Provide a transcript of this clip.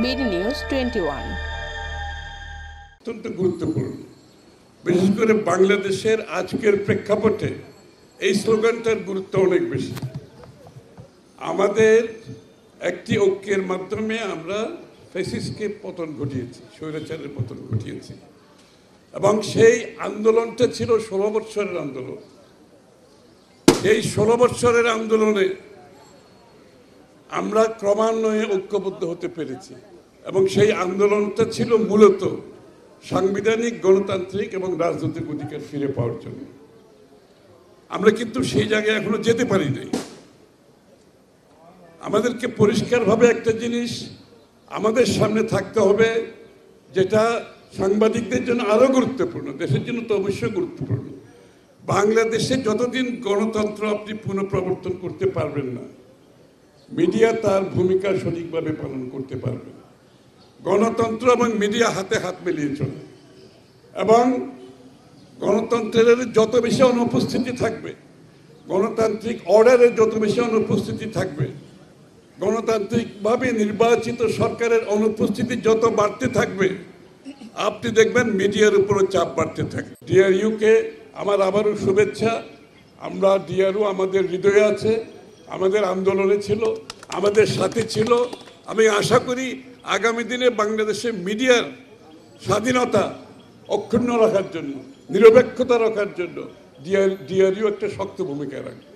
BD news 21 অত্যন্ত গুরুত্বপূর্ণ, বিশেষ করে বাংলাদেশের আজকের প্রেক্ষাপটে এই স্লোগানটার গুরুত্ব অনেক বেশি। আমাদের একটি ঐক্যের মাধ্যমে আমরা ফ্যাসিস্টকে পতন ঘটিয়েছি, স্বৈরাচারের পতন ঘটিয়েছি, এবং সেই আন্দোলনটা ছিল 16 বৎসরের আন্দোলন। এই 16 বৎসরের আন্দোলনে আমরা ক্রমান্বয়ে ঐক্যবদ্ধ হতে পেরেছি, এবং সেই আন্দোলনটা ছিল মূলত সাংবিধানিক, গণতান্ত্রিক এবং রাজনৈতিক অধিকার ফিরে পাওয়ার জন্য। আমরা কিন্তু সেই জায়গায় এখনো যেতে পারি নাই। আমাদেরকে পরিষ্কারভাবে একটা জিনিস আমাদের সামনে থাকতে হবে, যেটা সাংবাদিকদের জন্য আরো গুরুত্বপূর্ণ, দেশের জন্য তো অবশ্যই গুরুত্বপূর্ণ। বাংলাদেশে যতদিন গণতন্ত্র আপনি পুনঃপ্রবর্তন করতে পারবেন না, মিডিয়া তার ভূমিকা সঠিকভাবে পালন করতে পারবে না। গণতন্ত্র এবং মিডিয়া হাতে হাত মিলিয়ে চলে, এবং গণতন্ত্রের যত বেশি অনুপস্থিতি থাকবে, গণতান্ত্রিক অর্ডারের যত বেশি অনুপস্থিতি থাকবে, গণতান্ত্রিকভাবে নির্বাচিত সরকারের অনুপস্থিতি যত বাড়তে থাকবে, আপনি দেখবেন মিডিয়ার উপরও চাপ বাড়তে থাকবে। ডিআরইউকে আমার আবারও শুভেচ্ছা। আমরা ডিআরইউ আমাদের হৃদয়ে আছে, আমাদের আন্দোলনে ছিল, আমাদের সাথে ছিল। আমি আশা করি আগামী দিনে বাংলাদেশে মিডিয়ার স্বাধীনতা অক্ষুণ্ণ রাখার জন্য, নিরপেক্ষতা রাখার জন্য ডিআরইউ একটা শক্ত ভূমিকা রাখবে।